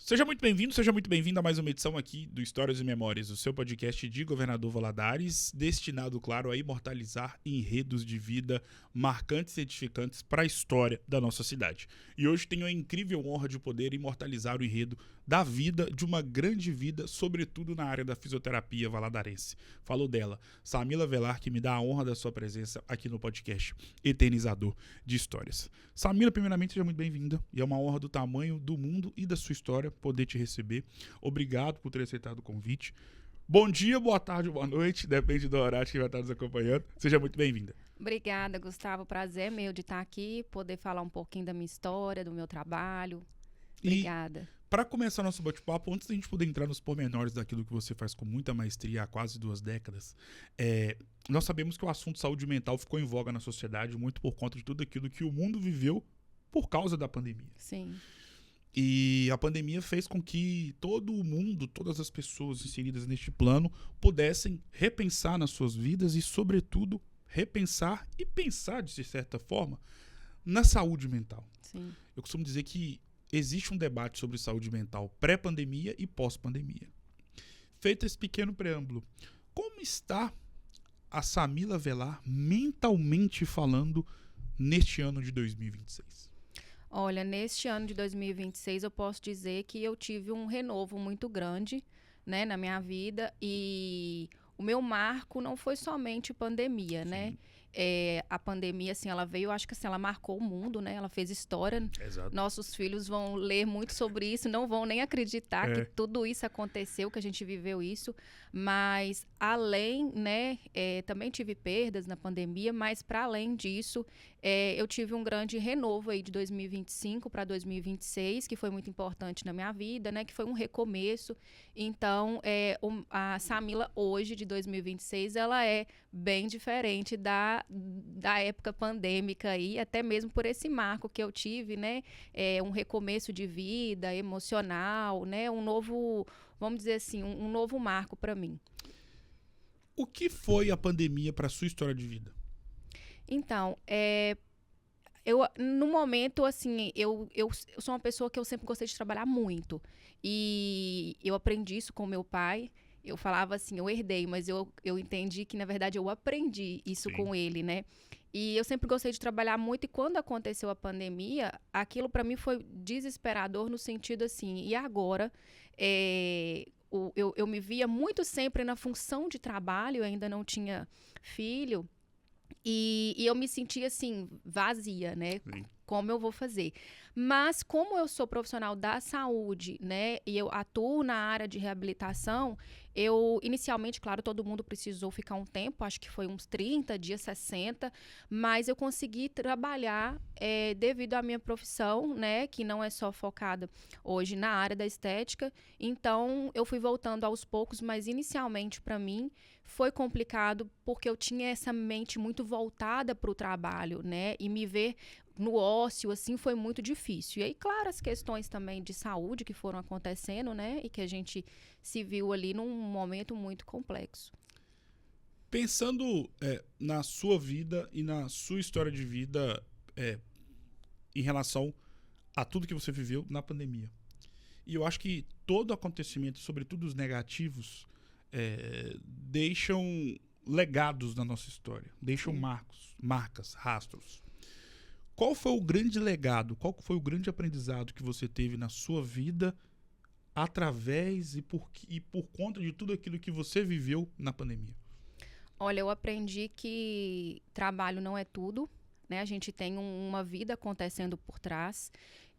Seja muito bem-vindo, seja muito bem-vindo a mais uma edição aqui do Histórias e Memórias, o seu podcast de Governador Valadares, destinado, claro, a imortalizar enredos de vida marcantes e edificantes para a história da nossa cidade. E hoje tenho a incrível honra de poder imortalizar o enredo da vida, de uma grande vida, sobretudo na área da fisioterapia valadarense. Falou dela, Samila Velar, que me dá a honra da sua presença aqui no podcast Eternizador de Histórias. Samila, primeiramente, seja muito bem-vinda, e é uma honra do tamanho do mundo e da sua história poder te receber. Obrigado por ter aceitado o convite. Bom dia, boa tarde, boa noite, depende do horário que vai estar nos acompanhando. Seja muito bem-vinda. Obrigada, Gustavo. Prazer meu de estar aqui, poder falar um pouquinho da minha história, do meu trabalho. Obrigada. Para começar nosso bate-papo, antes da gente poder entrar nos pormenores daquilo que você faz com muita maestria há quase 2 décadas, nós sabemos que o assunto saúde mental ficou em voga na sociedade muito por conta de tudo aquilo que o mundo viveu por causa da pandemia. Sim. E a pandemia fez com que todo o mundo, todas as pessoas inseridas neste plano, pudessem repensar nas suas vidas e, sobretudo, repensar e pensar, de certa forma, na saúde mental. Sim. Eu costumo dizer que existe um debate sobre saúde mental pré-pandemia e pós-pandemia. Feito esse pequeno preâmbulo, como está a Samila Velar mentalmente falando neste ano de 2026? Olha, neste ano de 2026 eu posso dizer que eu tive um renovo muito grande, né, na minha vida, e o meu marco não foi somente pandemia, né? A pandemia, assim, ela veio, acho que assim, ela marcou o mundo, né? Ela fez história. Exato. Nossos filhos vão ler muito sobre isso, não vão nem acreditar que tudo isso aconteceu, que a gente viveu isso. Mas, além, né, também tive perdas na pandemia, mas, para além disso, eu tive um grande renovo aí de 2025 para 2026, que foi muito importante na minha vida, né? Que foi um recomeço. Então, a Samila hoje, de 2026, ela é bem diferente da época pandêmica aí, até mesmo por esse marco que eu tive, né? Um recomeço de vida, emocional, né? Um novo, vamos dizer assim, um novo marco para mim. O que foi a pandemia para a sua história de vida? Então, no momento, assim, eu sou uma pessoa que eu sempre gostei de trabalhar muito. E eu aprendi isso com meu pai. Eu falava assim, eu herdei, mas eu entendi que, na verdade, eu aprendi isso com ele, né? E eu sempre gostei de trabalhar muito. E quando aconteceu a pandemia, aquilo para mim foi desesperador no sentido assim, e agora? Eu me via muito sempre na função de trabalho, eu ainda não tinha filho. E eu me sentia, assim, vazia, né? Sim. Como eu vou fazer? Mas como eu sou profissional da saúde, né? E eu atuo na área de reabilitação, inicialmente, claro, todo mundo precisou ficar um tempo, acho que foi uns 30 dias, 60, mas eu consegui trabalhar devido à minha profissão, né? Que não é só focada hoje na área da estética. Então, eu fui voltando aos poucos, mas inicialmente, para mim, foi complicado porque eu tinha essa mente muito voltada para o trabalho, né? E me ver no ócio, assim, foi muito difícil. E aí, claro, as questões também de saúde que foram acontecendo, né? E que a gente se viu ali num momento muito complexo. Pensando na sua vida e na sua história de vida em relação a tudo que você viveu na pandemia. E eu acho que todo acontecimento, sobretudo os negativos, deixam legados na nossa história, deixam marcas, rastros. Qual foi o grande legado, qual foi o grande aprendizado que você teve na sua vida através e por conta de tudo aquilo que você viveu na pandemia? Olha, eu aprendi que trabalho não é tudo, né? A gente tem uma vida acontecendo por trás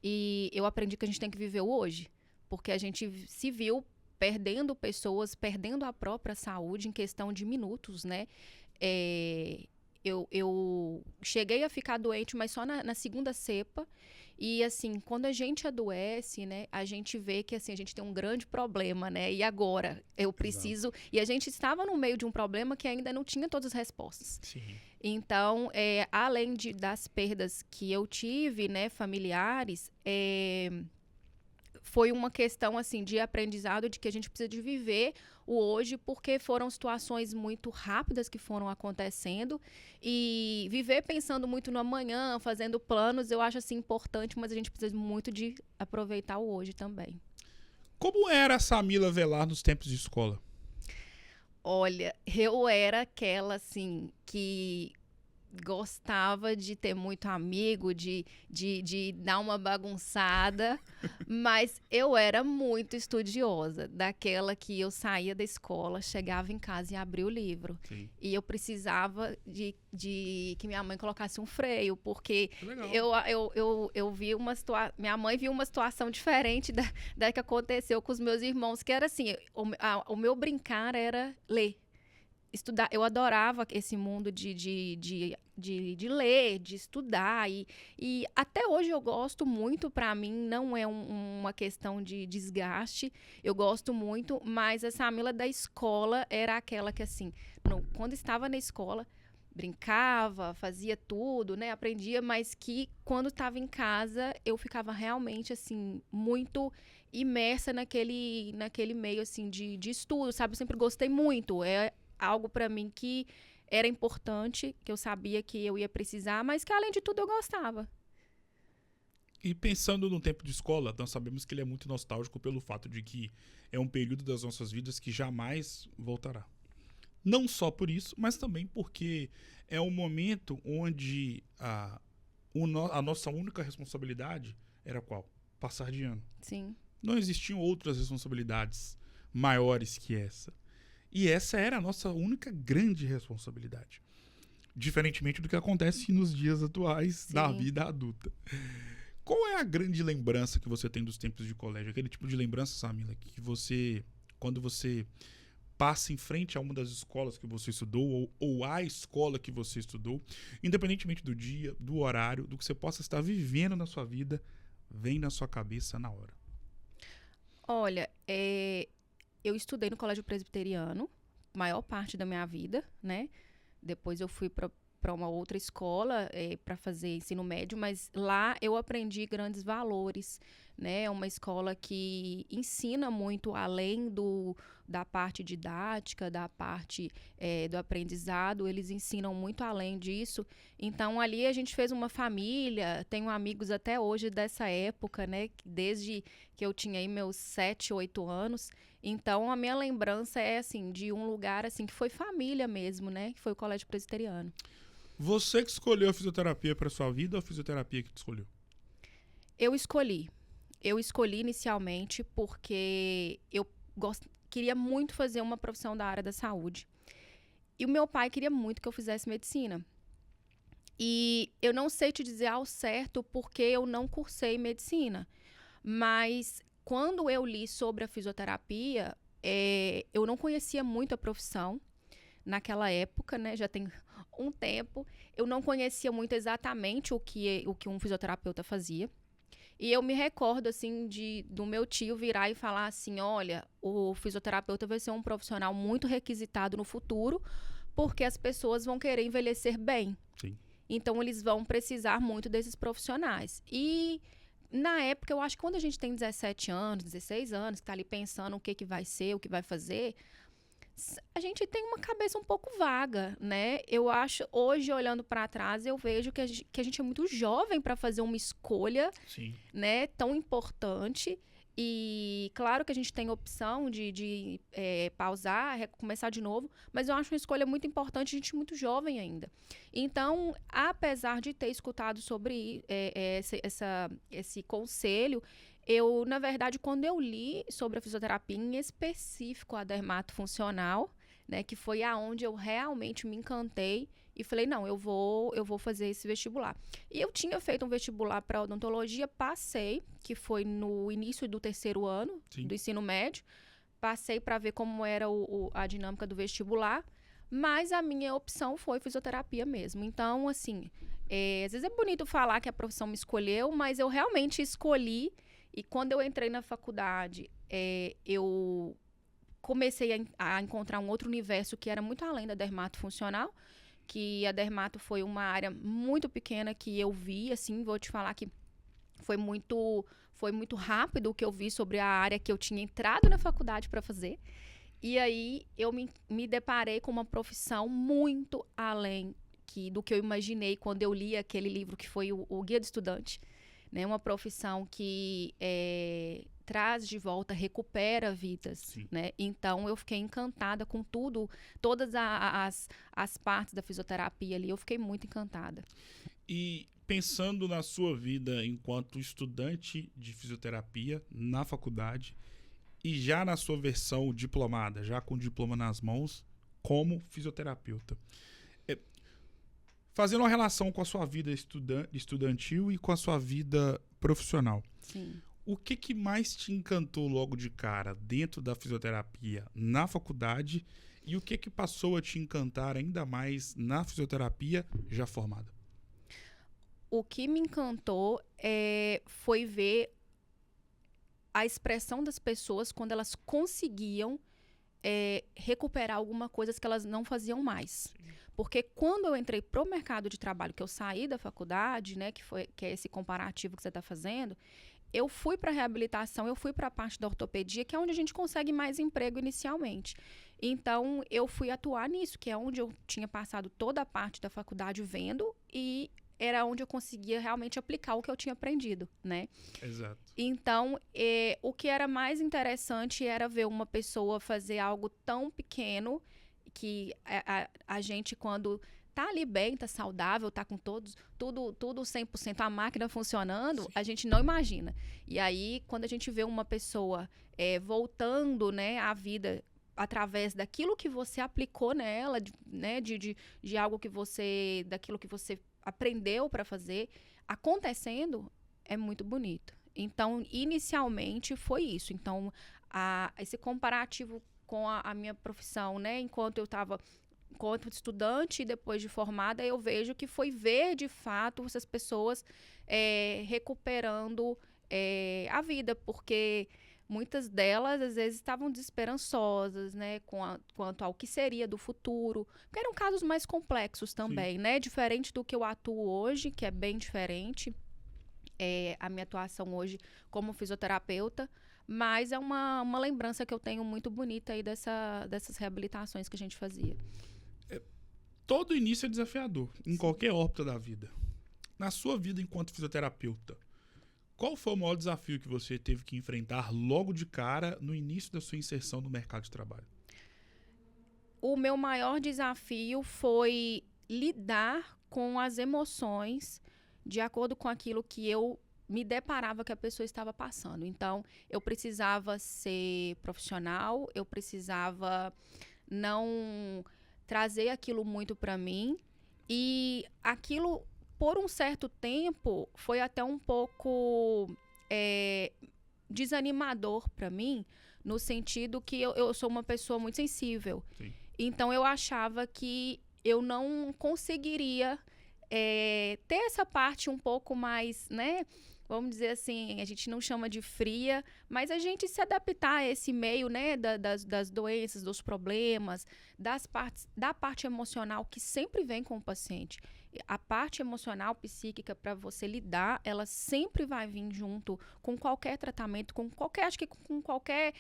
e eu aprendi que a gente tem que viver o hoje, porque a gente se viu perdendo pessoas, perdendo a própria saúde em questão de minutos, né? Eu cheguei a ficar doente, mas só na segunda cepa. E, assim, quando a gente adoece, né, a gente vê que, assim, a gente tem um grande problema, né? E agora? Eu preciso... Exato. E a gente estava no meio de um problema que ainda não tinha todas as respostas. Sim. Então, além das perdas que eu tive, né, familiares... foi uma questão, assim, de aprendizado de que a gente precisa de viver o hoje, porque foram situações muito rápidas que foram acontecendo, e viver pensando muito no amanhã, fazendo planos, eu acho, assim, importante, mas a gente precisa muito de aproveitar o hoje também. Como era a Samila Velar nos tempos de escola? Olha, eu era aquela, assim, que gostava de ter muito amigo, de dar uma bagunçada, mas eu era muito estudiosa, daquela que eu saía da escola, chegava em casa e abria o livro. Sim. E eu precisava de que minha mãe colocasse um freio, porque Que legal. eu vi uma situação. Minha mãe viu uma situação diferente da que aconteceu com os meus irmãos, que era assim: o meu brincar era ler. Estudar, eu adorava esse mundo de ler, de estudar, e até hoje eu gosto muito. Para mim não é uma questão de desgaste, eu gosto muito, mas a Samila da escola era aquela que, assim, quando estava na escola, brincava, fazia tudo, né, aprendia, mas que quando estava em casa eu ficava realmente, assim, muito imersa naquele meio, assim, de estudo, sabe? Eu sempre gostei muito, algo para mim que era importante, que eu sabia que eu ia precisar, mas que além de tudo eu gostava. E pensando no tempo de escola, nós sabemos que ele é muito nostálgico pelo fato de que é um período das nossas vidas que jamais voltará. Não só por isso, mas também porque é um momento onde a nossa única responsabilidade era qual? Passar de ano. Sim. Não existiam outras responsabilidades maiores que essa. E essa era a nossa única grande responsabilidade. Diferentemente do que acontece nos dias atuais da Sim. vida adulta. Qual é a grande lembrança que você tem dos tempos de colégio? Aquele tipo de lembrança, Samila, que você, quando você passa em frente a uma das escolas que você estudou, ou a escola que você estudou, independentemente do dia, do horário, do que você possa estar vivendo na sua vida, vem na sua cabeça na hora. Olha, eu estudei no colégio presbiteriano, maior parte da minha vida, né? Depois eu fui para uma outra escola para fazer ensino médio, mas lá eu aprendi grandes valores, né? É uma escola que ensina muito além da parte didática, da parte do aprendizado, eles ensinam muito além disso. Então ali a gente fez uma família, tenho amigos até hoje dessa época, né? Desde que eu tinha aí meus 7, 8 anos. Então, a minha lembrança é, assim, de um lugar, assim, que foi família mesmo, né? Que foi o Colégio Presbiteriano. Você que escolheu a fisioterapia para sua vida ou a fisioterapia que te escolheu? Eu escolhi. Eu escolhi inicialmente porque eu queria muito fazer uma profissão da área da saúde. E o meu pai queria muito que eu fizesse medicina. E eu não sei te dizer ao certo porque eu não cursei medicina. Mas quando eu li sobre a fisioterapia, eu não conhecia muito a profissão naquela época, né? Já tem um tempo. Eu não conhecia muito exatamente o que um fisioterapeuta fazia. E eu me recordo, assim, do meu tio virar e falar assim, olha, o fisioterapeuta vai ser um profissional muito requisitado no futuro, porque as pessoas vão querer envelhecer bem. Sim. Então, eles vão precisar muito desses profissionais. E na época, eu acho que quando a gente tem 17 anos, 16 anos, que tá ali pensando o que vai ser, o que vai fazer, a gente tem uma cabeça um pouco vaga, né? Eu acho, hoje, olhando para trás, eu vejo que a gente é muito jovem para fazer uma escolha, Sim, né, tão importante. E claro que a gente tem opção de pausar, recomeçar de novo, mas eu acho uma escolha muito importante, a gente é muito jovem ainda. Então, apesar de ter escutado sobre esse conselho, eu, na verdade, quando eu li sobre a fisioterapia, em específico a dermatofuncional, né, que foi aonde eu realmente me encantei e falei, não, eu vou fazer esse vestibular. E eu tinha feito um vestibular para odontologia, passei, que foi no início do 3º ano sim. do ensino médio, passei para ver como era a dinâmica do vestibular, mas a minha opção foi fisioterapia mesmo. Então, assim, às vezes é bonito falar que a profissão me escolheu, mas eu realmente escolhi. E quando eu entrei na faculdade, eu comecei a encontrar um outro universo que era muito além da dermatofuncional, que a dermato foi uma área muito pequena que eu vi, assim, vou te falar que foi muito rápido o que eu vi sobre a área que eu tinha entrado na faculdade para fazer. E aí eu me deparei com uma profissão muito além do que eu imaginei quando eu li aquele livro que foi o Guia do Estudante. Né, uma profissão que traz de volta, recupera vidas, Sim. né? Então, eu fiquei encantada com tudo, todas as partes da fisioterapia ali, eu fiquei muito encantada. E pensando na sua vida enquanto estudante de fisioterapia na faculdade e já na sua versão diplomada, já com o diploma nas mãos, como fisioterapeuta, fazendo uma relação com a sua vida estudantil e com a sua vida profissional. Sim. O que mais te encantou logo de cara dentro da fisioterapia na faculdade e o que passou a te encantar ainda mais na fisioterapia já formada? O que me encantou foi ver a expressão das pessoas quando elas conseguiam recuperar alguma coisa que elas não faziam mais. Sim. Porque quando eu entrei pro mercado de trabalho, que eu saí da faculdade, né, que é esse comparativo que você está fazendo, eu fui para a reabilitação, eu fui para a parte da ortopedia, que é onde a gente consegue mais emprego inicialmente. Então, eu fui atuar nisso, que é onde eu tinha passado toda a parte da faculdade vendo e era onde eu conseguia realmente aplicar o que eu tinha aprendido, né? Exato. Então, o que era mais interessante era ver uma pessoa fazer algo tão pequeno que a gente, quando tá ali bem, tá saudável, tá com tudo 100%, a máquina funcionando, a gente não imagina. E aí, quando a gente vê uma pessoa voltando, né, à vida através daquilo que você aplicou nela, né, de algo que você, daquilo que você aprendeu para fazer, acontecendo, é muito bonito. Então, inicialmente, foi isso. Então, esse comparativo com a minha profissão, né, enquanto estudante e depois de formada, eu vejo que foi ver, de fato, essas pessoas recuperando a vida, porque muitas delas, às vezes, estavam desesperançosas, né, quanto ao que seria do futuro, porque eram casos mais complexos também, né, diferente do que eu atuo hoje, que é bem diferente, a minha atuação hoje como fisioterapeuta, mas é uma lembrança que eu tenho muito bonita aí dessas reabilitações que a gente fazia. Todo início é desafiador, em qualquer órbita da vida. Na sua vida enquanto fisioterapeuta, qual foi o maior desafio que você teve que enfrentar logo de cara no início da sua inserção no mercado de trabalho? O meu maior desafio foi lidar com as emoções de acordo com aquilo que eu me deparava que a pessoa estava passando. Então, eu precisava ser profissional, eu precisava não trazer aquilo muito para mim, e aquilo, por um certo tempo, foi até um pouco desanimador para mim, no sentido que eu sou uma pessoa muito sensível. Sim. Então, eu achava que eu não conseguiria ter essa parte um pouco mais, né? Vamos dizer assim, a gente não chama de fria, mas a gente se adaptar a esse meio, né, das doenças, dos problemas, da parte emocional que sempre vem com o paciente. A parte emocional, psíquica, para você lidar, ela sempre vai vir junto com qualquer tratamento, acho que com qualquer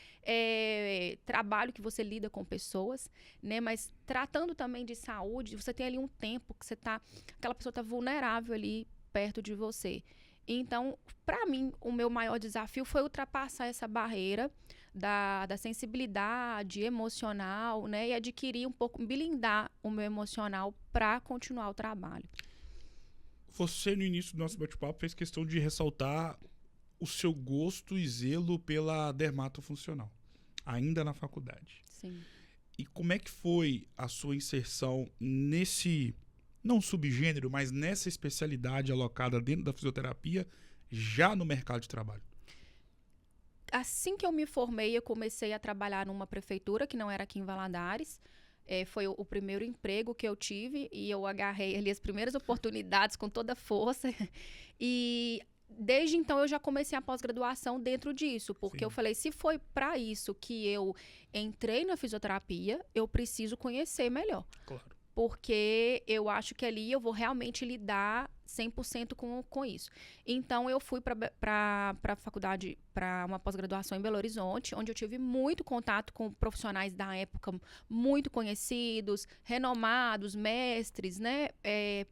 trabalho que você lida com pessoas, né? Mas tratando também de saúde, você tem ali um tempo que aquela pessoa está vulnerável ali perto de você. Então, para mim, o meu maior desafio foi ultrapassar essa barreira da sensibilidade emocional, né? E adquirir um pouco, blindar o meu emocional para continuar o trabalho. Você, no início do nosso bate-papo, fez questão de ressaltar o seu gosto e zelo pela dermatofuncional, ainda na faculdade. Sim. E como é que foi a sua inserção nesse, não subgênero, mas nessa especialidade alocada dentro da fisioterapia, já no mercado de trabalho? Assim que eu me formei, eu comecei a trabalhar numa prefeitura, que não era aqui em Valadares. Foi o primeiro emprego que eu tive e eu agarrei ali as primeiras oportunidades com toda a força. E desde então eu já comecei a pós-graduação dentro disso, porque Sim. eu falei, se foi para isso que eu entrei na fisioterapia, eu preciso conhecer melhor. Claro. Porque eu acho que ali eu vou realmente lidar 100% com isso. Então, eu fui para a faculdade, para uma pós-graduação em Belo Horizonte, onde eu tive muito contato com profissionais da época muito conhecidos, renomados, mestres, né?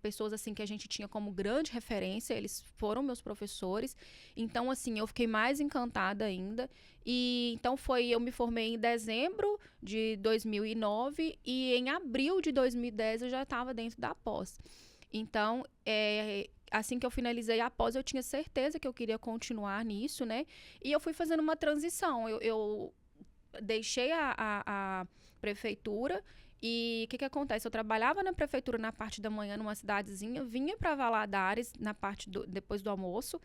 Pessoas assim que a gente tinha como grande referência, eles foram meus professores. Então, assim, eu fiquei mais encantada ainda. E então eu me formei em dezembro de 2009 e em abril de 2010 eu já estava dentro da pós. Então, assim que eu finalizei a pós, eu tinha certeza que eu queria continuar nisso, né? E eu fui fazendo uma transição. Eu deixei a prefeitura e o que acontece? Eu trabalhava na prefeitura na parte da manhã, numa cidadezinha, vinha para Valadares depois do almoço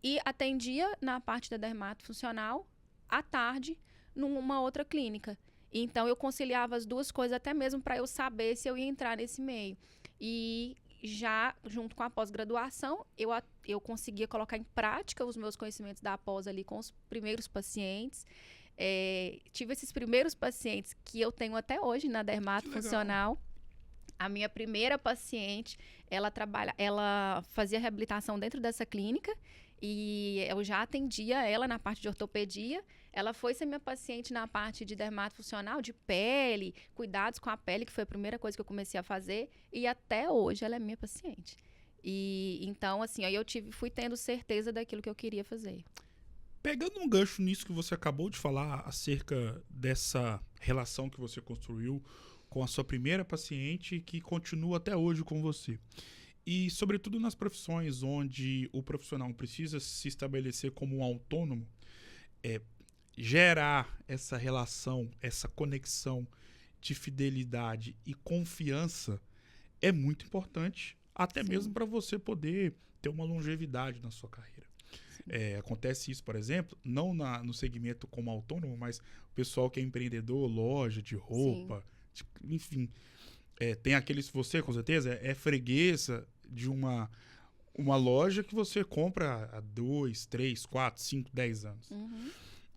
e atendia na parte da dermato funcional à tarde numa outra clínica. Então, eu conciliava as duas coisas até mesmo para eu saber se eu ia entrar nesse meio. E já junto com a pós-graduação, eu conseguia colocar em prática os meus conhecimentos da pós ali com os primeiros pacientes. Tive esses primeiros pacientes que eu tenho até hoje na dermato funcional. A minha primeira paciente, ela fazia reabilitação dentro dessa clínica e eu já atendia ela na parte de ortopedia. Ela foi ser minha paciente na parte de dermato funcional, de pele, cuidados com a pele, que foi a primeira coisa que eu comecei a fazer. E até hoje ela é minha paciente. E então, assim, aí eu fui tendo certeza daquilo que eu queria fazer. Pegando um gancho nisso que você acabou de falar acerca dessa relação que você construiu com a sua primeira paciente que continua até hoje com você. E, sobretudo, nas profissões onde o profissional precisa se estabelecer como um autônomo, gerar essa relação, essa conexão de fidelidade e confiança é muito importante, até Sim. mesmo para você poder ter uma longevidade na sua carreira. Acontece isso, por exemplo, não no segmento como autônomo, mas o pessoal que é empreendedor, loja de roupa, enfim. Tem aqueles, você com certeza, é freguesa de uma loja que você compra há 2, 3, 4, 5, 10 anos. Uhum.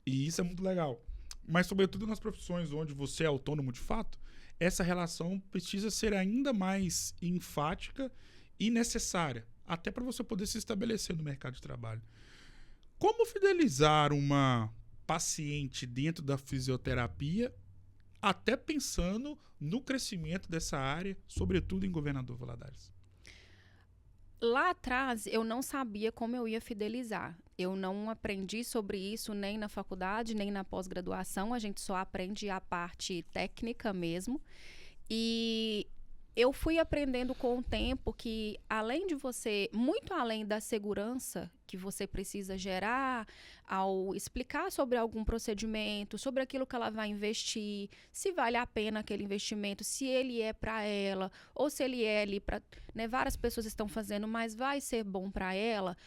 E isso é muito legal. Mas, sobretudo, nas profissões onde você é autônomo de fato, essa relação precisa ser ainda mais enfática e necessária, até para você poder se estabelecer no mercado de trabalho. Como fidelizar uma paciente dentro da fisioterapia, até pensando no crescimento dessa área, sobretudo em Governador Valadares? Lá atrás, eu não sabia como eu ia fidelizar. Eu não aprendi sobre isso nem na faculdade, nem na pós-graduação. A gente só aprende a parte técnica mesmo. E eu fui aprendendo com o tempo que, além de muito além da segurança que você precisa gerar ao explicar sobre algum procedimento, sobre aquilo que ela vai investir, se vale a pena aquele investimento, se ele é para ela, ou se ele é ali para... Né, várias pessoas estão fazendo, mas vai ser bom para ela?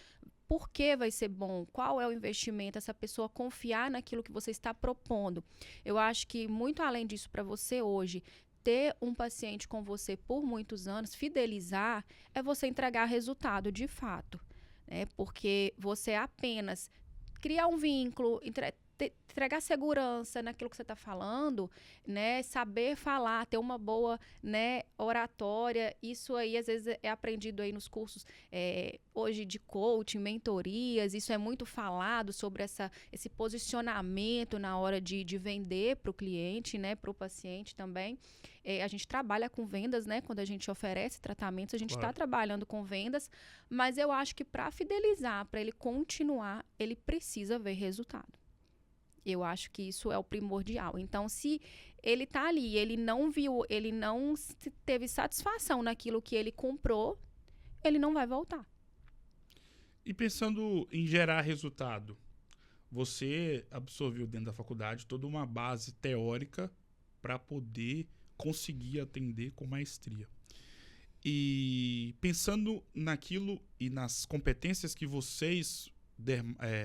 Por que vai ser bom? Qual é o investimento? Essa pessoa confiar naquilo que você está propondo. Eu acho que, muito além disso, para você hoje ter um paciente com você por muitos anos, fidelizar, é você entregar resultado de fato, né? Porque você apenas criar um vínculo, entregar segurança naquilo que você está falando, né? Saber falar, ter uma boa, né, oratória, isso aí às vezes é aprendido aí nos cursos hoje de coaching, mentorias, isso é muito falado sobre esse posicionamento na hora de vender para o cliente, né, para o paciente também. A gente trabalha com vendas, né? Quando a gente oferece tratamentos, a gente está trabalhando com vendas, mas eu acho que para fidelizar, para ele continuar, ele precisa ver resultado. Eu acho que isso é o primordial. Então, se ele está ali, ele não viu, ele não teve satisfação naquilo que ele comprou, ele não vai voltar. E pensando em gerar resultado, você absorveu dentro da faculdade toda uma base teórica para poder conseguir atender com maestria. E pensando naquilo e nas competências que vocês,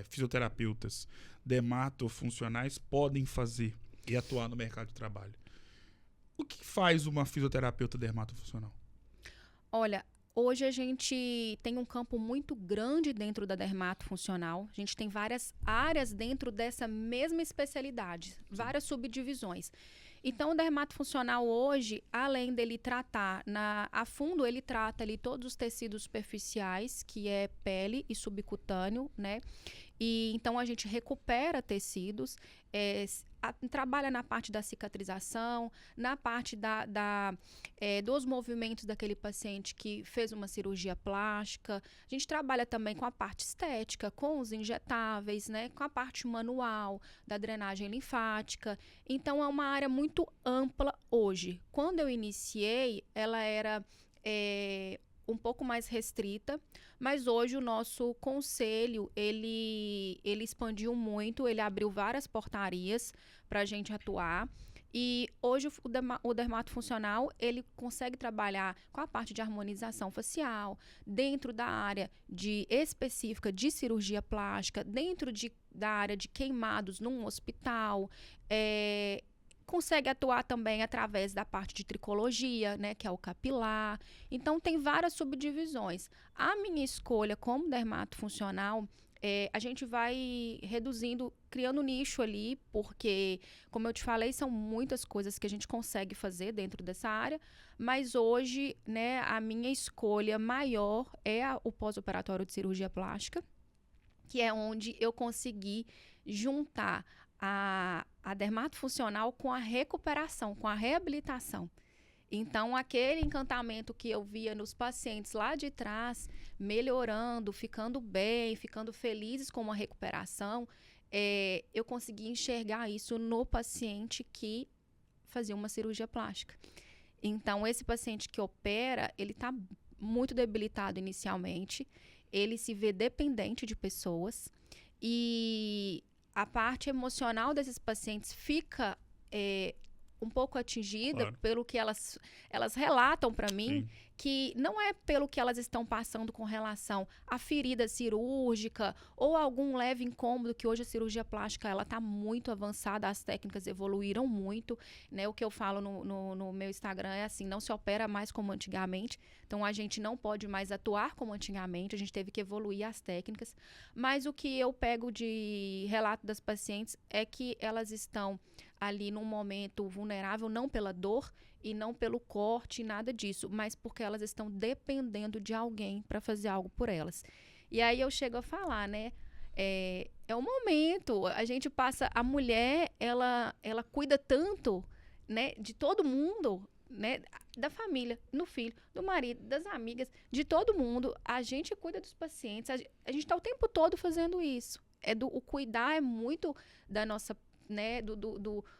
fisioterapeutas, dermatofuncionais, podem fazer e atuar no mercado de trabalho, o que faz uma fisioterapeuta dermatofuncional? Olha, hoje a gente tem um campo muito grande dentro da dermatofuncional. A gente tem várias áreas dentro dessa mesma especialidade, várias subdivisões. Então, o dermatofuncional hoje, além dele tratar a fundo, ele trata ali todos os tecidos superficiais, que é pele e subcutâneo, né? E então a gente recupera tecidos, trabalha na parte da cicatrização, na parte dos movimentos daquele paciente que fez uma cirurgia plástica. A gente trabalha também com a parte estética, com os injetáveis, né, com a parte manual, da drenagem linfática. Então é uma área muito ampla hoje. Quando eu iniciei, ela era um pouco mais restrita, mas hoje o nosso conselho, ele expandiu muito, ele abriu várias portarias para a gente atuar. E hoje o dermatofuncional, ele consegue trabalhar com a parte de harmonização facial, dentro da área específica de cirurgia plástica, dentro da área de queimados num hospital, consegue atuar também através da parte de tricologia, né, que é o capilar. Então, tem várias subdivisões. A minha escolha como dermatofuncional, a gente vai reduzindo, criando nicho ali, porque, como eu te falei, são muitas coisas que a gente consegue fazer dentro dessa área, mas hoje, né, a minha escolha maior é o pós-operatório de cirurgia plástica, que é onde eu consegui juntar a dermatofuncional com a recuperação, com a reabilitação. Então, aquele encantamento que eu via nos pacientes lá de trás, melhorando, ficando bem, ficando felizes com uma recuperação, eu consegui enxergar isso no paciente que fazia uma cirurgia plástica. Então, esse paciente que opera, ele está muito debilitado inicialmente, ele se vê dependente de pessoas e a parte emocional desses pacientes fica um pouco atingida, claro, pelo que elas relatam para mim. Sim. Que não é pelo que elas estão passando com relação à ferida cirúrgica ou algum leve incômodo, que hoje a cirurgia plástica ela está muito avançada, as técnicas evoluíram muito, né? O que eu falo no meu Instagram é assim, não se opera mais como antigamente, então a gente não pode mais atuar como antigamente, a gente teve que evoluir as técnicas, mas o que eu pego de relato das pacientes é que elas estão ali num momento vulnerável, não pela dor e não pelo corte, nada disso, mas porque elas estão dependendo de alguém para fazer algo por elas. E aí eu chego a falar, né? É o momento, a gente passa, a mulher, ela cuida tanto, né, de todo mundo, né, da família, do filho, do marido, das amigas, de todo mundo. A gente cuida dos pacientes, a gente está o tempo todo fazendo isso. O cuidar é muito da nossa, né,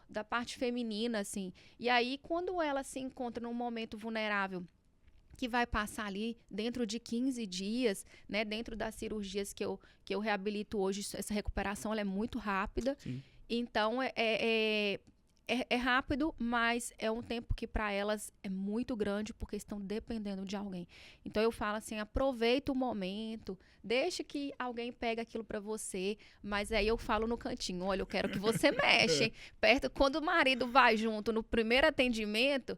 da parte feminina, assim. E aí, quando ela se encontra num momento vulnerável, que vai passar ali dentro de 15 dias, né, dentro das cirurgias que eu reabilito hoje, essa recuperação ela é muito rápida. Sim. Então, é rápido, mas é um tempo que para elas é muito grande, porque estão dependendo de alguém. Então eu falo assim, aproveita o momento, deixe que alguém pegue aquilo para você, mas aí eu falo no cantinho, olha, eu quero que você mexa, perto, quando o marido vai junto no primeiro atendimento,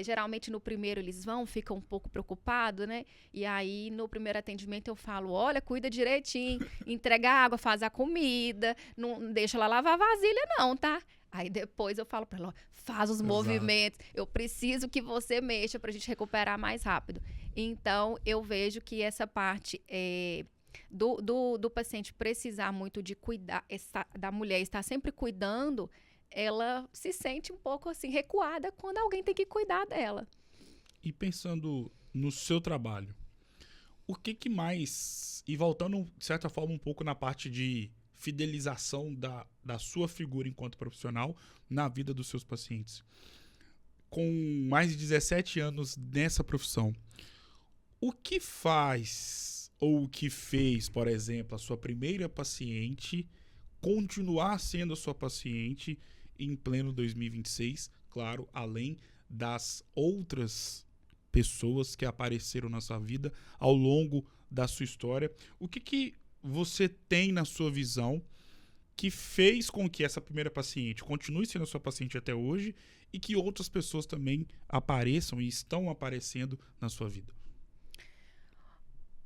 geralmente no primeiro eles ficam um pouco preocupados, né? E aí no primeiro atendimento eu falo, olha, cuida direitinho, entrega água, faz a comida, não deixa ela lavar a vasilha não, tá? Aí depois eu falo para ela, faz os movimentos, eu preciso que você mexa para a gente recuperar mais rápido. Então, eu vejo que essa parte do paciente precisar muito de cuidar, da mulher estar sempre cuidando, ela se sente um pouco assim recuada quando alguém tem que cuidar dela. E pensando no seu trabalho, o que mais, e voltando de certa forma um pouco na parte de fidelização da sua figura enquanto profissional na vida dos seus pacientes. Com mais de 17 anos nessa profissão, o que faz ou o que fez, por exemplo, a sua primeira paciente continuar sendo a sua paciente em pleno 2026? Claro, além das outras pessoas que apareceram na sua vida ao longo da sua história. O que você tem na sua visão que fez com que essa primeira paciente continue sendo a sua paciente até hoje e que outras pessoas também apareçam e estão aparecendo na sua vida?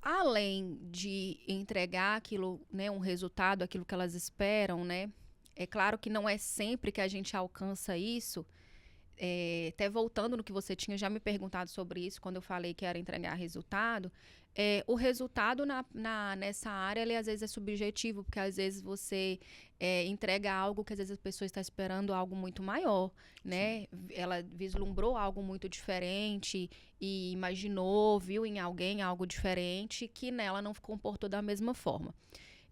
Além de entregar aquilo, né, um resultado, aquilo que elas esperam, né? É claro que não é sempre que a gente alcança isso, até voltando no que você tinha já me perguntado sobre isso, quando eu falei que era entregar resultado, o resultado nessa área, ele às vezes é subjetivo, porque às vezes você entrega algo que às vezes a pessoa está esperando algo muito maior, né? Ela vislumbrou algo muito diferente e imaginou, viu em alguém algo diferente que nela não se comportou da mesma forma.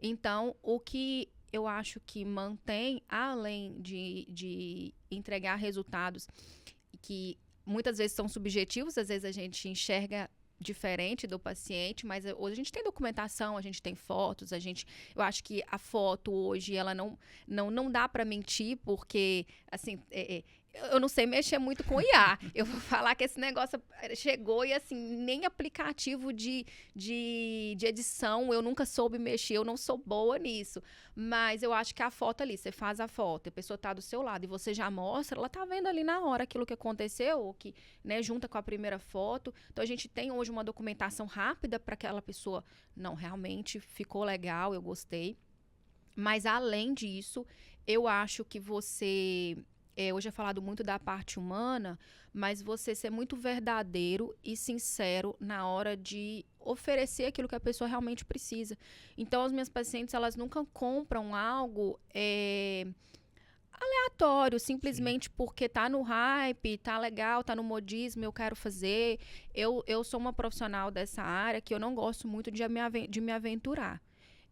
Então, o que eu acho que mantém, além de entregar resultados que muitas vezes são subjetivos, às vezes a gente enxerga diferente do paciente, mas hoje a gente tem documentação, a gente tem fotos, eu acho que a foto hoje, ela não dá para mentir, porque, assim, eu não sei mexer muito com IA. Eu vou falar que esse negócio chegou e, assim, nem aplicativo de edição eu nunca soube mexer, eu não sou boa nisso. Mas eu acho que a foto ali, você faz a foto, a pessoa tá do seu lado e você já mostra, ela tá vendo ali na hora aquilo que aconteceu, ou que, né, junta com a primeira foto. Então, a gente tem hoje uma documentação rápida para aquela pessoa, não, realmente ficou legal, eu gostei. Mas, além disso, eu acho que você... hoje é falado muito da parte humana, mas você ser muito verdadeiro e sincero na hora de oferecer aquilo que a pessoa realmente precisa. Então, as minhas pacientes, elas nunca compram algo aleatório, simplesmente porque tá no hype, tá legal, tá no modismo, eu quero fazer. Eu sou uma profissional dessa área que eu não gosto muito de me aventurar.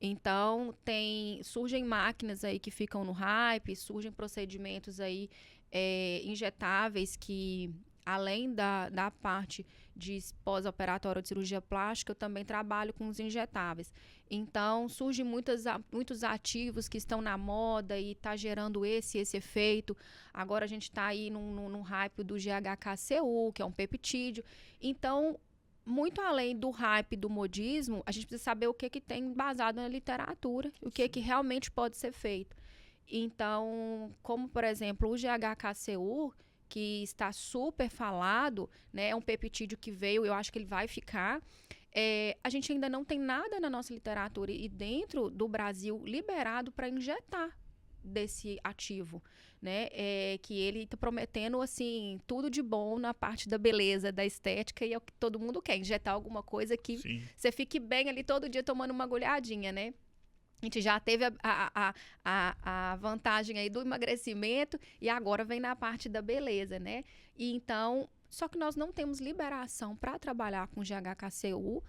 Então, surgem máquinas aí que ficam no hype, surgem procedimentos aí injetáveis que, além da parte de pós-operatório de cirurgia plástica, eu também trabalho com os injetáveis. Então, surgem muitos ativos que estão na moda e está gerando esse efeito. Agora, a gente está aí num hype do GHKCU, que é um peptídeo. Então, muito além do hype do modismo, a gente precisa saber o que tem embasado na literatura, o que realmente pode ser feito. Então, como, por exemplo, o GHKCU, que está super falado, né, é um peptídeo que veio, eu acho que ele vai ficar. A gente ainda não tem nada na nossa literatura e dentro do Brasil liberado para injetar desse ativo, né? Que ele está prometendo, assim, tudo de bom na parte da beleza, da estética, e é o que todo mundo quer, injetar alguma coisa que você fique bem ali todo dia tomando uma agulhadinha, né? A gente já teve a vantagem aí do emagrecimento e agora vem na parte da beleza, né? E então, só que nós não temos liberação para trabalhar com GHKCU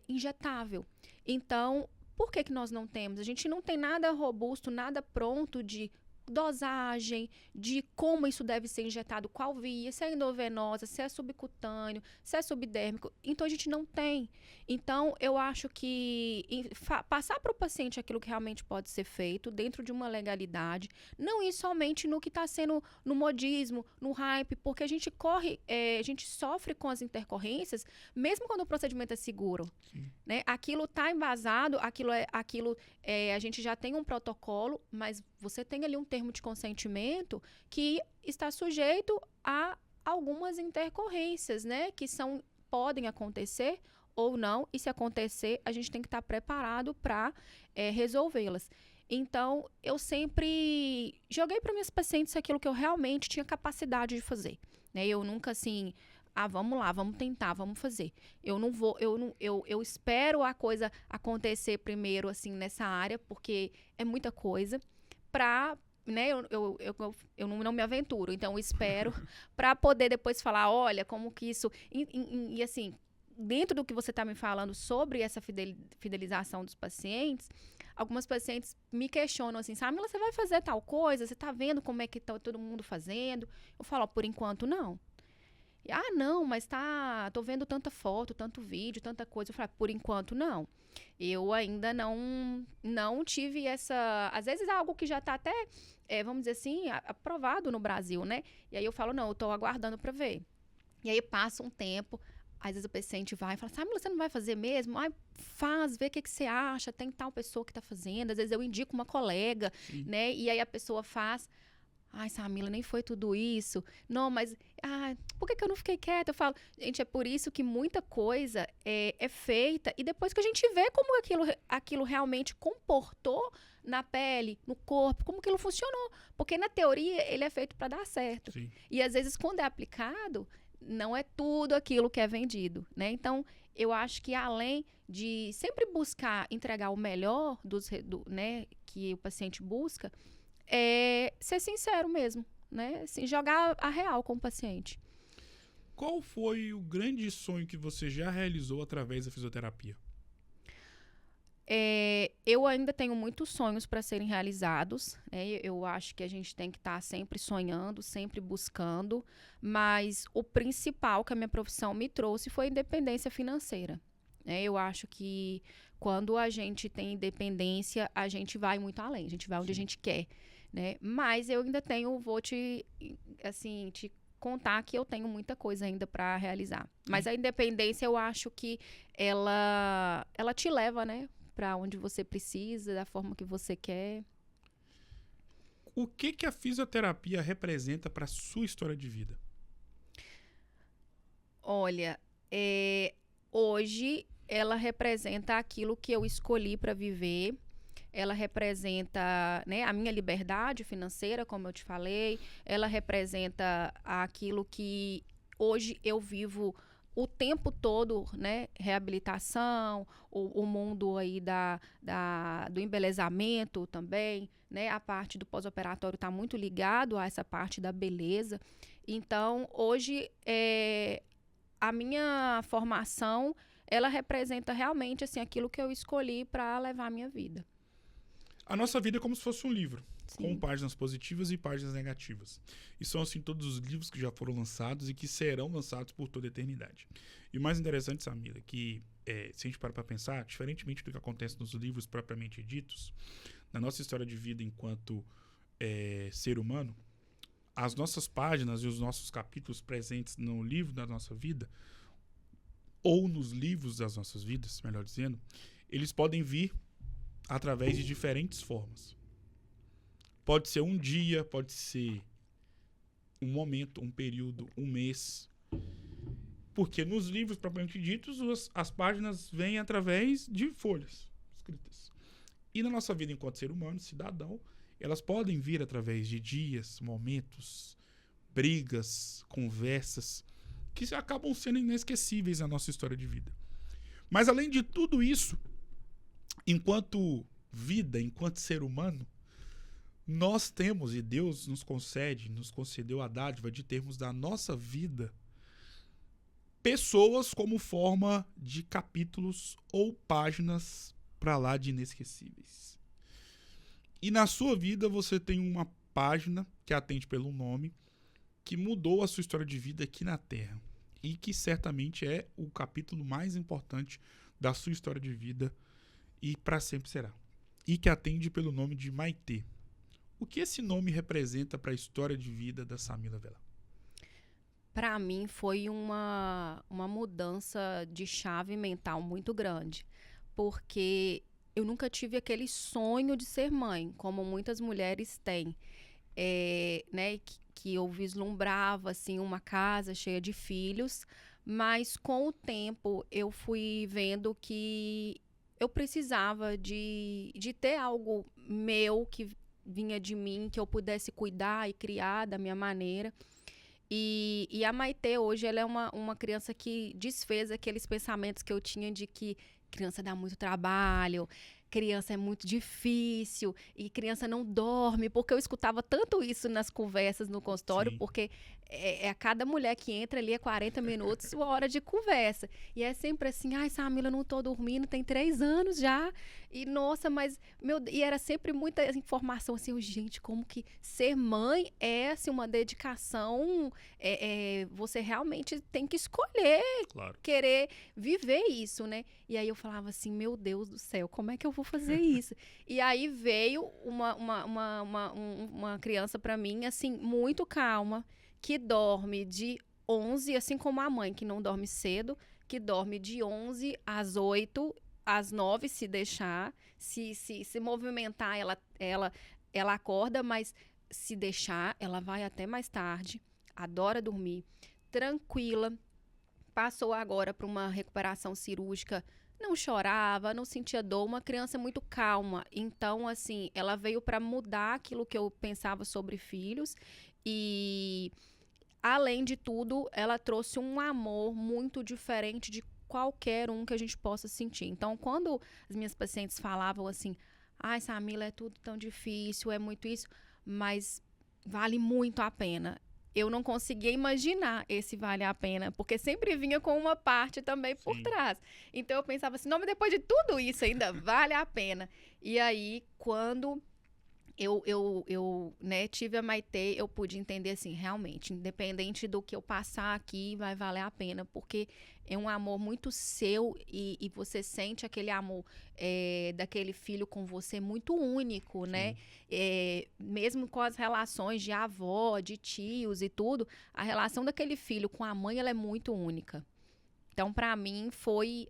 injetável. Então, por que nós não temos? A gente não tem nada robusto, nada pronto de dosagem, de como isso deve ser injetado, qual via, se é endovenosa, se é subcutâneo, se é subdérmico. Então, a gente não tem. Então, eu acho que passar para o paciente aquilo que realmente pode ser feito dentro de uma legalidade, não ir somente no que está sendo no modismo, no hype, porque a gente a gente sofre com as intercorrências, mesmo quando o procedimento é seguro. Né? Aquilo está embasado, a gente já tem um protocolo, mas você tem ali um termo de consentimento que está sujeito a algumas intercorrências, né? Que podem acontecer ou não, e se acontecer, a gente tem que estar preparado para resolvê-las. Então, eu sempre joguei para minhas pacientes aquilo que eu realmente tinha capacidade de fazer. Né? Eu nunca, assim, vamos lá, vamos tentar, vamos fazer. Eu espero a coisa acontecer primeiro, assim, nessa área, porque é muita coisa, né, eu não me aventuro, então eu espero para poder depois falar, olha, como que isso... E assim, dentro do que você está me falando sobre essa fidelização dos pacientes, algumas pacientes me questionam assim, Samila, você vai fazer tal coisa? Você está vendo como é que está todo mundo fazendo? Eu falo, por enquanto, não. Não, mas tô vendo tanta foto, tanto vídeo, tanta coisa. Eu falo, por enquanto, não. Eu ainda não tive essa... Às vezes é algo que já está até, vamos dizer assim, aprovado no Brasil, né? E aí eu falo, não, eu estou aguardando para ver. E aí passa um tempo, às vezes o paciente vai e fala, Samila, você não vai fazer mesmo? Vê o que você acha, tem tal pessoa que está fazendo. Às vezes eu indico uma colega, né? E aí a pessoa faz... Ai, Samila, nem foi tudo isso. Não, mas por que eu não fiquei quieta? Eu falo, gente, é por isso que muita coisa é feita e depois que a gente vê como aquilo realmente comportou na pele, no corpo, como aquilo funcionou. Porque na teoria ele é feito para dar certo. Sim. E às vezes quando é aplicado, não é tudo aquilo que é vendido, né? Então, eu acho que além de sempre buscar entregar o melhor né, que o paciente busca, ser sincero mesmo, né? Assim, jogar a real com o paciente. Qual foi o grande sonho que você já realizou através da fisioterapia? Eu ainda tenho muitos sonhos para serem realizados, né? Eu acho que a gente tem que estar sempre sonhando, sempre buscando, mas o principal que a minha profissão me trouxe foi a independência financeira, né? Eu acho que quando a gente tem independência, a gente vai muito além, a gente vai onde a gente quer, né? Mas eu ainda vou te contar que eu tenho muita coisa ainda para realizar. Mas a independência, eu acho que ela te leva, né, para onde você precisa, da forma que você quer. O que a fisioterapia representa para a sua história de vida? Olha, hoje ela representa aquilo que eu escolhi para viver. Ela representa, né, a minha liberdade financeira, como eu te falei. Ela representa aquilo que hoje eu vivo o tempo todo, né? Reabilitação, o mundo aí do embelezamento também, né? A parte do pós-operatório está muito ligado a essa parte da beleza. Então, hoje, a minha formação, ela representa realmente assim, aquilo que eu escolhi para levar a minha vida. A nossa vida é como se fosse um livro. Sim. Com páginas positivas e páginas negativas. E são, assim, todos os livros que já foram lançados e que serão lançados por toda a eternidade. E o mais interessante, Samila, que se a gente parar para pensar, diferentemente do que acontece nos livros propriamente ditos, na nossa história de vida enquanto ser humano, as nossas páginas e os nossos capítulos presentes no livro da nossa vida, ou nos livros das nossas vidas, melhor dizendo, eles podem vir através de diferentes formas. Pode ser um dia, pode ser um momento, um período, um mês. Porque nos livros propriamente ditos, as páginas vêm através de folhas escritas. E na nossa vida enquanto ser humano, cidadão, elas podem vir através de dias, momentos, brigas, conversas, que acabam sendo inesquecíveis na nossa história de vida. Mas além de tudo isso, enquanto vida, enquanto ser humano, nós temos, e Deus nos concedeu a dádiva de termos da nossa vida pessoas como forma de capítulos ou páginas para lá de inesquecíveis. E na sua vida você tem uma página que atende pelo nome, que mudou a sua história de vida aqui na Terra. E que certamente é o capítulo mais importante da sua história de vida e para sempre será. E que atende pelo nome de Maitê. O que esse nome representa para a história de vida da Samila Velar? Para mim foi uma mudança de chave mental muito grande, porque eu nunca tive aquele sonho de ser mãe, como muitas mulheres têm, né, que eu vislumbrava assim, uma casa cheia de filhos, mas com o tempo eu fui vendo que eu precisava de ter algo meu que vinha de mim, que eu pudesse cuidar e criar da minha maneira. E a Maitê hoje, ela é uma criança que desfez aqueles pensamentos que eu tinha de que criança dá muito trabalho, criança é muito difícil e criança não dorme, porque eu escutava tanto isso nas conversas no consultório. Sim. Porque a cada mulher que entra ali 40 minutos, uma hora de conversa. E é sempre assim, ai, Samila, eu não tô dormindo, tem 3 anos já. E, nossa, mas, e era sempre muita informação, assim, gente, como que ser mãe é, assim, uma dedicação, você realmente tem que escolher, claro, querer viver isso, né? E aí eu falava assim, meu Deus do céu, como é que eu vou fazer isso? E aí veio uma criança pra mim, assim, muito calma, que dorme de 11, assim como a mãe, que não dorme cedo, que dorme de 11 às 8, às 9, se deixar, se movimentar, ela acorda, mas se deixar, ela vai até mais tarde, adora dormir, tranquila. Passou agora para uma recuperação cirúrgica, não chorava, não sentia dor, uma criança muito calma. Então, assim, ela veio para mudar aquilo que eu pensava sobre filhos e, além de tudo, ela trouxe um amor muito diferente de qualquer um que a gente possa sentir. Então, quando as minhas pacientes falavam assim, ai, Samila, é tudo tão difícil, é muito isso, mas vale muito a pena. Eu não conseguia imaginar esse vale a pena, porque sempre vinha com uma parte também por Sim. trás. Então eu pensava assim, não, mas depois de tudo isso ainda vale a pena. E aí, quando né, tive a Maitê, eu pude entender assim, realmente, independente do que eu passar aqui, vai valer a pena, porque é um amor muito seu e você sente aquele amor daquele filho com você muito único, né? Mesmo com as relações de avó, de tios e tudo, a relação daquele filho com a mãe, ela é muito única. Então, para mim, foi,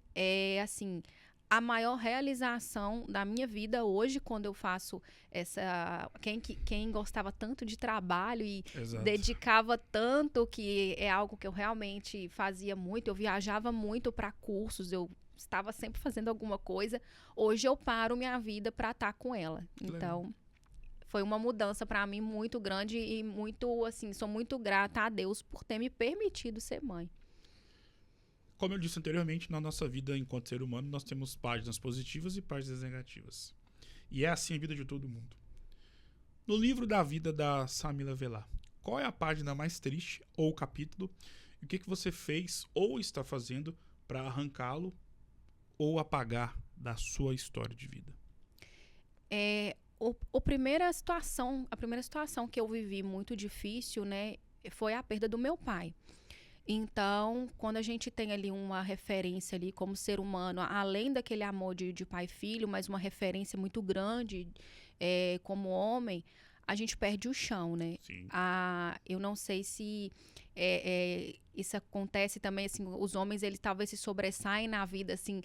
assim, a maior realização da minha vida hoje, quando eu faço essa... Quem gostava tanto de trabalho e Exato. dedicava tanto, que é algo que eu realmente fazia muito, eu viajava muito para cursos, eu estava sempre fazendo alguma coisa. Hoje eu paro minha vida para estar com ela. Então, foi uma mudança para mim muito grande e muito, assim, sou muito grata a Deus por ter me permitido ser mãe. Como eu disse anteriormente, na nossa vida enquanto ser humano, nós temos páginas positivas e páginas negativas. E é assim a vida de todo mundo. No livro da vida da Samila Velar, qual é a página mais triste ou capítulo? E o que você fez ou está fazendo para arrancá-lo ou apagar da sua história de vida? A primeira situação que eu vivi muito difícil, né, foi a perda do meu pai. Então, quando a gente tem ali uma referência ali como ser humano, além daquele amor de pai e filho, mas uma referência muito grande como homem, a gente perde o chão, né? Sim. Eu não sei se isso acontece também, assim, os homens, eles talvez se sobressaem na vida, assim,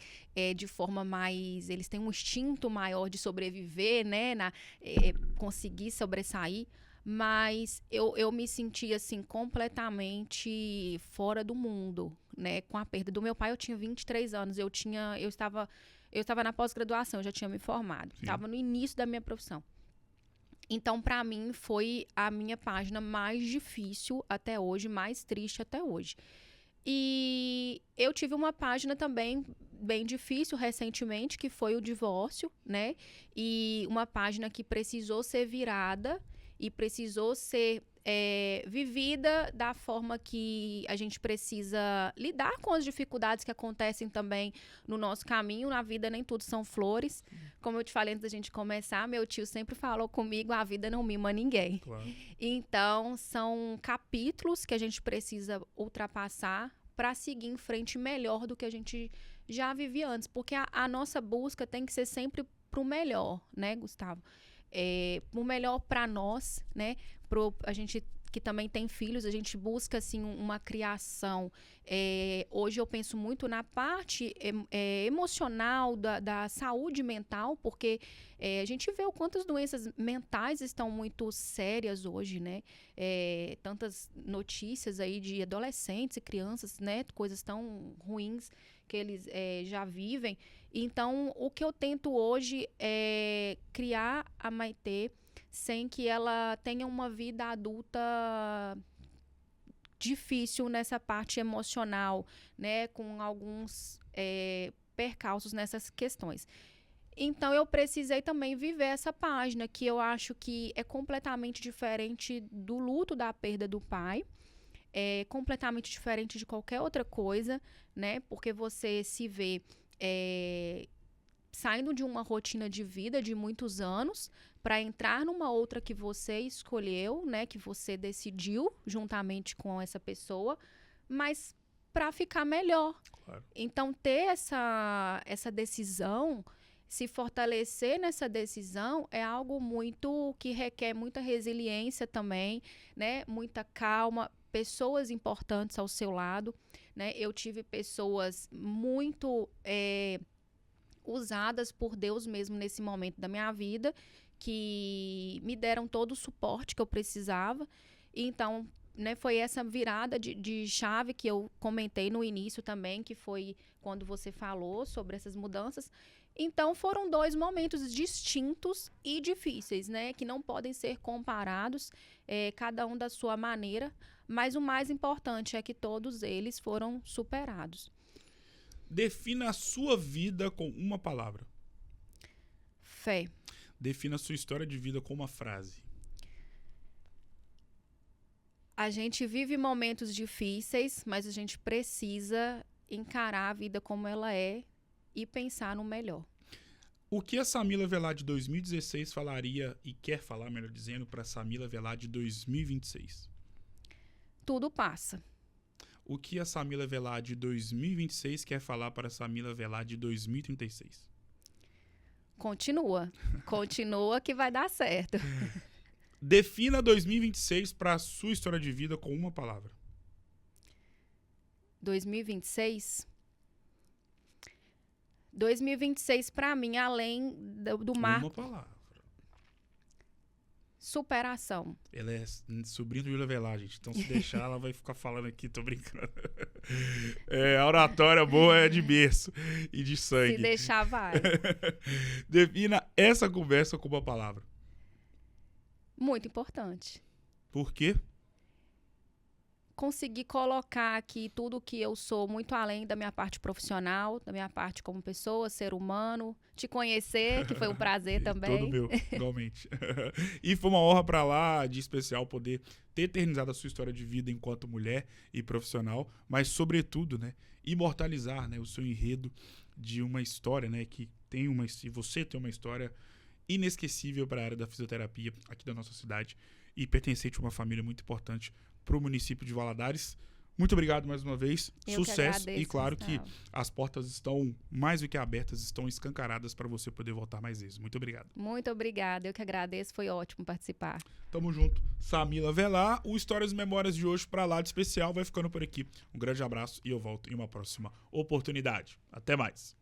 de forma mais... Eles têm um instinto maior de sobreviver, né? Conseguir sobressair. Mas eu me senti, assim, completamente fora do mundo, né? Com a perda do meu pai, eu tinha 23 anos, eu estava na pós-graduação, eu já tinha me formado, estava no início da minha profissão. Então, para mim, foi a minha página mais difícil até hoje, mais triste até hoje. E eu tive uma página também bem difícil recentemente, que foi o divórcio, né? E uma página que precisou ser virada e precisou ser vivida da forma que a gente precisa lidar com as dificuldades que acontecem também no nosso caminho. Na vida nem tudo são flores. Como eu te falei antes da gente começar, meu tio sempre falou comigo, a vida não mima ninguém. Claro. Então, são capítulos que a gente precisa ultrapassar para seguir em frente melhor do que a gente já vivia antes. Porque a nossa busca tem que ser sempre pro melhor, né, Gustavo? O melhor para nós, né? A gente que também tem filhos, a gente busca assim uma criação. Hoje eu penso muito na parte emocional da saúde mental, porque a gente vê o quantas doenças mentais estão muito sérias hoje, né? Tantas notícias aí de adolescentes e crianças, né? Coisas tão ruins que eles já vivem. Então, o que eu tento hoje é criar a Maitê sem que ela tenha uma vida adulta difícil nessa parte emocional, né? Com alguns percalços nessas questões. Então, eu precisei também viver essa página, que eu acho que é completamente diferente do luto da perda do pai. É completamente diferente de qualquer outra coisa, né? Porque você se vê saindo de uma rotina de vida de muitos anos para entrar numa outra que você escolheu, né? Que você decidiu juntamente com essa pessoa, mas para ficar melhor. Claro. Então, ter essa decisão, se fortalecer nessa decisão é algo muito que requer muita resiliência também, né? Muita calma, pessoas importantes ao seu lado, né? Eu tive pessoas muito usadas por Deus mesmo nesse momento da minha vida, que me deram todo o suporte que eu precisava. Então, né, foi essa virada de chave que eu comentei no início também, que foi quando você falou sobre essas mudanças. Então, foram 2 momentos distintos e difíceis, né, que não podem ser comparados, cada um da sua maneira, mas o mais importante é que todos eles foram superados. Defina a sua vida com uma palavra. Fé. Defina a sua história de vida com uma frase. A gente vive momentos difíceis, mas a gente precisa encarar a vida como ela é e pensar no melhor. O que a Samila Velar de 2016 falaria e quer falar, melhor dizendo, para a Samila Velar de 2026? Tudo passa. O que a Samila Velar de 2026 quer falar para a Samila Velar de 2036? Continua. Continua que vai dar certo. Defina 2026 para a sua história de vida com uma palavra. 2026? 2026, para mim, além do marco... Uma palavra. Superação. Ela é sobrinha do Júlia Velar, gente. Então, se deixar, ela vai ficar falando aqui, tô brincando. A oratória boa é de berço e de sangue. Se deixar, vai. Defina essa conversa com uma palavra. Muito importante. Por quê? Conseguir colocar aqui tudo o que eu sou, muito além da minha parte profissional, da minha parte como pessoa, ser humano, te conhecer, que foi um prazer também. Todo meu, igualmente. E foi uma honra pra lá, de especial, poder ter eternizado a sua história de vida enquanto mulher e profissional, mas, sobretudo, né, imortalizar, né, o seu enredo de uma história, né, que tem uma... E você tem uma história inesquecível para a área da fisioterapia aqui da nossa cidade e pertencente a uma família muito importante para o município de Valadares. Muito obrigado mais uma vez. Eu Sucesso. que agradeço, E claro Gustavo. que as portas estão mais do que abertas, estão escancaradas para você poder voltar mais vezes. Muito obrigado. Muito obrigada. Eu que agradeço. Foi ótimo participar. Tamo junto. Samila Velar, o Histórias e Memórias de hoje para lá de especial vai ficando por aqui. Um grande abraço e eu volto em uma próxima oportunidade. Até mais.